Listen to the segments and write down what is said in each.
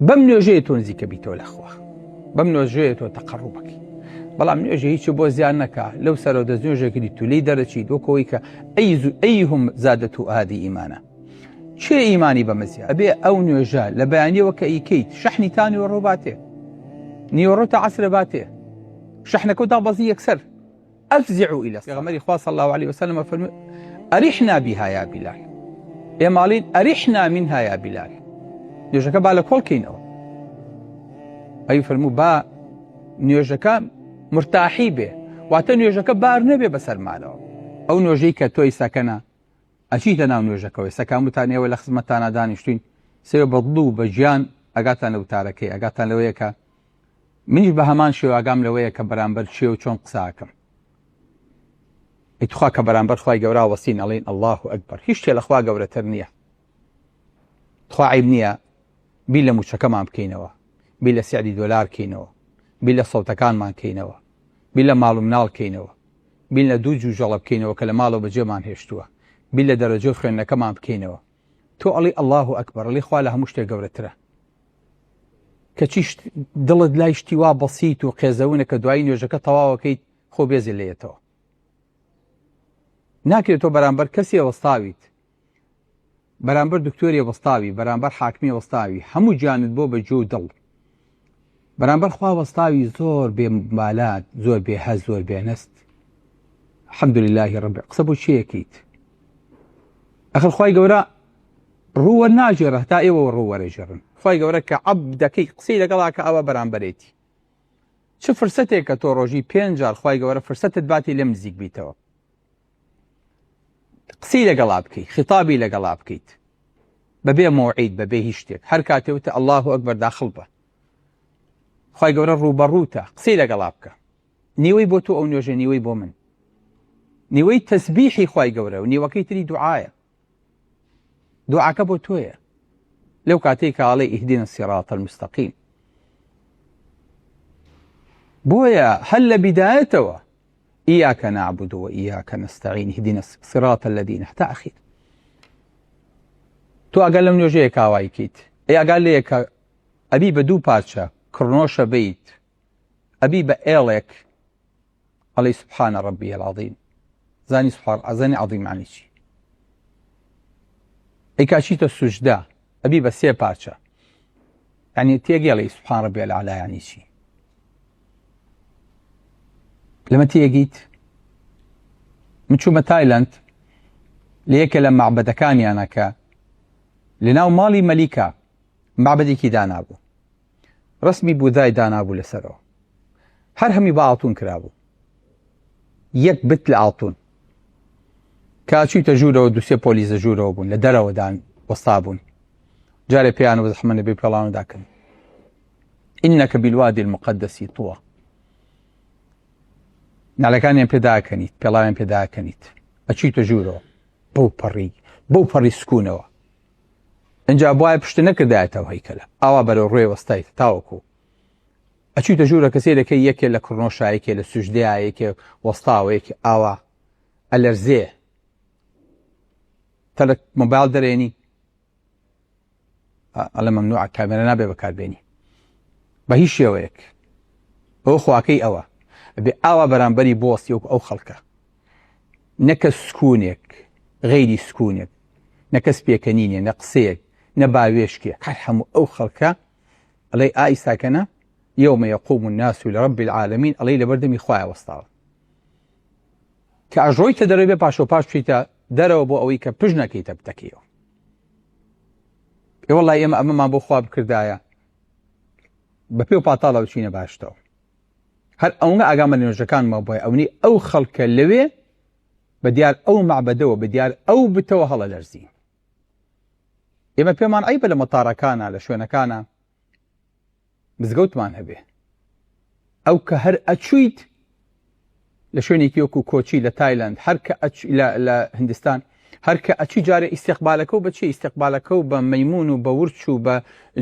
بەم نوێژەیە تۆ نزیکە بیتەوە لەخوا، بەم نوێژەیە تۆ تەقەڕوبەکەی. بەڵام نوێژە هیچ بۆ زیان نەکا، لەو سەرەوە دەست نوێژێکی تو لێی دەرەچیت وەکەوەی کە ئەیهم زادەت و ئادی ئیمانە. چێ ئیمانی بەمەزیە؟ ئەبێ ئەو نوێژە لە بەیانیەوە کە ئیکەیت شەحنی تا نیوەڕۆ باتێ، نیوەڕۆ تا عەسرە باتێ، شەحنەکە و دابەزی یەکسەر. ئەفزعوا إلى الصلاة. پێغەمبەری خوا صلی الله عليه وسلم فەرمووی ئەریحنا بها یا بلال، ئێماڵین ئەریحنا منها یا بلال، نوێژەکە با لە کۆڵکەینەوە. ئەی فەرموو با نوێژەکە مرتاحی بێ، واتە نوێژەکە بار نەبێ بەسەرمانەوە. ئەو نوێژەی کە تۆی سەکەنە ئەچیتە ناو نوێژەکەوەی سەکامتانەوە لە خزمەتتانە دانیشتوین سێ بە دڵ و بە ژیان ئەگاتان لە وتارەکەی، ئەگاتان لەوەیە کە منیش بە هەمان شێوە ئاگام لەوەیە کە بەرامبەر چێ و چۆن قساکەم. ئیتخوا کە بەرامبەر خوای گەورە وەسین ئەڵێن ئەڵڵاه ئەکبەر، هیچ شتێ لە خوا گەورەتر نییە. خوا عیب نییە بیر لە موچەکەمان بکەینەوە، بیر لە سیعدی دۆلار کەینەوە، بیر لە سەوتەکانمان کەینەوە، بیر لە ماڵ و مناڵ کەینەوە، بیر لە دوو جوژەڵە بکەینەوە کە لە ماڵەوە بەجێمان هێشتووە، بیر لە دەرەجە و خوێندنەکەمان بکەینەوە. تۆ ئەڵێ ئەڵڵاه ئەکبەر، ئەڵێ خوا لە هەموو شتێک گەورەترە. کەچی دڵت لای شتی وا بەسیت و قێزەونە کە دوایی نوێژەکە تەواوەکەیت خۆ بێزی لێتەوە. ناکرێت تۆ بەرامبەر کەسی وەستاویت، بەرامبەر دکتۆری وەستاوی، بەرامبەر حاکمی وەستاوی، هەموو گیانت بۆ بە جۆ و دڵ، بەرامبەر خوا وەستاوی زۆر بێ مالات، زۆر بێ هەز، زۆر بێنەست. الحەمدولله ڕەب قسە بۆ چیەکەیت؟ ئەخر خوای گەورە ڕووە ناژێڕە تا ئێوە ڕوو وەرەژێڕن. خوای گەورە کە عەبدەکەی قسەی لەگەڵا کە ئەوە بەرامبەرێتی. چ فرسەتێک کە تۆ ڕۆژی 5 جار خوای گەورە فرسەتت باتی لێم نزیک بیتەوە، قسەی لەگەڵا بکەیت، خیتابی لەگەڵا بکەیت، بەبێ موعید، بەبێ هیچ شتێک. هەر کاتێ وتە ئەڵڵاه ئەکبەر داخڵ بە، خوای گەورە ڕووبەڕووتە، قسەی لەگەڵا بکە. نیوەی بۆ تۆ ئەو نوێژە، نیوەی بۆ من، نیوەی تەسبیحی خوای گەورە و نیوەکەی تری دوعایە. دوعاکە بۆ تۆیە لەو کاتێک کە ئاڵێ ئیهدینا الصراط المستقیم. بۆیە هەر لە بیدایەتەوە إياك نعبد وإياك نستعين اهدنا الصراط الذين حتى أخير. تو أقل من وجهك كاوايكيت أي أقل ليك أبي بدو باتشا كرنوش بيت أبي بأيلك علي سبحان ربي العظيم زاني سبحان زاني عظيم عني شي أي كاشيت السجدة أبي بسي باتشا يعني تيجي علي سبحان ربي الأعلى يعني شي. لما تيجيت من شو تايلاند ليك لما معبدكاني أنا كا لناو مالي ملكة معبدي كي دانابو رسمي بوذاي دانابو لسرو هرهمي باعطون كرابو يك بت لعطون كاشي تجورو دوسي بوليس جورو بون لدرو دان وصابون جاري بيانو وزحمن بي بلانو داكن إنك بالوادي المقدس طوى نالەکانیان پێداکەنیت، پێڵاویان پێداکەنیت، ئەچیتە ژوورەوە بەو پەڕی سکوونەوە. ئەجا بۆایە پشت نەکردایەتەوە هەیکەلە، ئاوا بەرەو ڕێ وەستایت تاوەکو. ئەچیتە ژوورە کەسێ دەکەی یەکێ لە کڕنۆشایەکێ لە سوژدەیەکێ وەستاوەیەکی ئاوا ئەلەرزێ تەلە مۆبایل دەرێنی ئەڵە مەمنوعە کامێرە نابێ بەکاربێنی بە هیچ شێوەیەک. ئەوە خواکەی ئەوە بێ ئاوا بەرامبەری بۆستی وەکو ئەو خەڵکە نەکە سکوونێک غەیری سکوونێک نەکەس پێکەنینێ نە قسەیەک نە باوێشکێک هەر هەموو ئەو خەڵکە ئەڵێ ئای ساکەنە یەومە یەقوم الناس لرب العالمین ئەڵێ لە بەردەمی خوایە وەستاوە کە ئەژۆیتە دەرەوە بێ پاشۆ پاش بچیتە دەرەوە بۆ ئەوەی کە پژ نەکەیتە بتەکەیەوە. وەڵڵای ئێمە ئەمەمان بۆ خوا بکردایە بە پێ و پاتاڵە بچینە باشتەوە. هەر ئەوە ئاگامە لە نوێژەکانمە بۆی ئەوەی ئەو خەڵکە لەوێ بە دیار ئەو معبەدەوە بە دیار ئەو بتەوە هەڵە لەرزی. ئێمە پێمان عیبە لە مەتاڕەکانە لە شوێنەکانە مزگەوتمان هەبێ ئەو کە هەر ئەچویت لە شوێنێکی وەکو کۆچی لە تایلند هەر کە لە هندستان هەر کە ئەچی جارێ ئیسیقبالەکە و بەچی ئیسیقبالەکە و بە مەیمون و بە ورچ و بە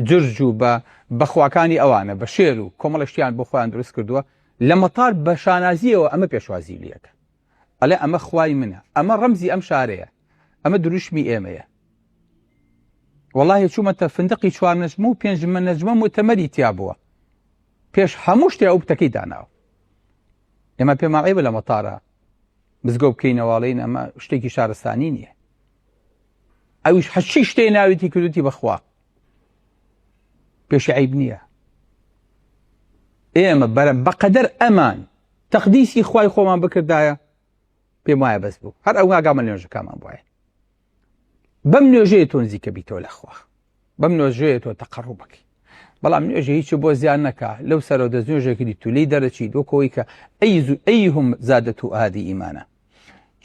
جرج و بە بەخواکانی ئەوانە بە شێر و کۆمەڵە شتیان بۆ خۆیان دروست کردووە لە مەتار بە شانازیەوە ئەمە پێشوازی لەکە ئەڵێ ئەمە خوای منە ئەمە ڕەمزی ئەم شارەیە ئەمە دروشمی ئێمەیە والله چوومەتە فندقی 4 نەجمە و 5 نەجمە مؤتەمەری تیا بووە پێش هەموو شتێ ئەو بتەکەی داناوە. ئێمە پێمان عیبە لە مەتارە بزگە بکەینەوەڵین ئەمە شتێکی شارستانی نییە. ئەویش هەچی شتێ ناوێتی کردوتی بەخوا پێشی عیب نییە. ئێمە بەقەدەر ئەمان تەقدیسی خوای خۆمان بکردایە پێم وایە بەس بوو هەر ئەو ئاگامە لە نوێژەکانمان بواە. بەم نوێژەیە تۆ نزیکە بیتەوە لەخوا، بەم نوێژەیە تۆ تەقەڕوبەکەی. بەڵام نوێژە هیچ بۆ زیان نەکا لەو سەرەوە دەست نوێژێکی دی تو لێی دەرەچیت وەکەوەی کە ئەیهم زادەت و ئادی ئیمانە.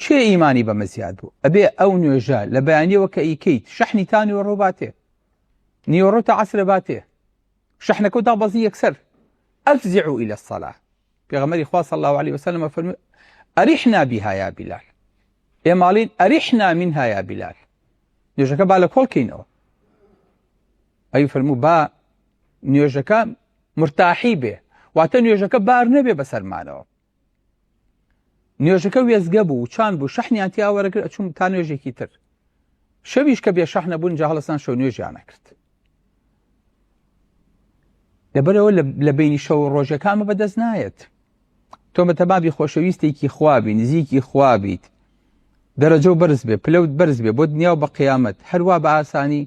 چێ ئیمانی بەمە زیاد بوو؟ ئەبێ ئەو نوێژە لە بەیانیەوە کە ئیکەیت شەحنی تا نیوەڕۆ باتێ، نیوەڕۆ تا عەسرە باتێ، شەحنەکە و دابەزی یەکسەر. ئەفزعوا إلى الصلاة. پێغەمبەری خوا صلی الله عليه وسلم فەرمووی ئەریحنا بها یا بلال. ئێماڵین ئەریحنا منها یا بلال. نوێژەکە با لە کۆڵکەینەوە. ئەی فەرموو با نوێژەکە مرتاحی بێ، واتە نوێژەکە بار نەبێ بەسەرمانەوە. نوێژەکە وێزگە بوو و چان بوو شەحنیان تیا وەرەگرت ئەچوون تا نوێژێکی تر. شەویش کە بێ شەحنە بوون جا هەڵەسان شەو نوێژیان نەکرد. لەبەرەوە لە بینی شەو ڕۆژەکانمە بەدەست نایەت. تۆ مەتەبابی خۆشەویستێکی خوابی نزیکی خوابیت، دەرەجە و بەرز بێ، پلەوت بەرز بێ بۆ دنیا و بە قیامەت، هەروە بە ئاسانی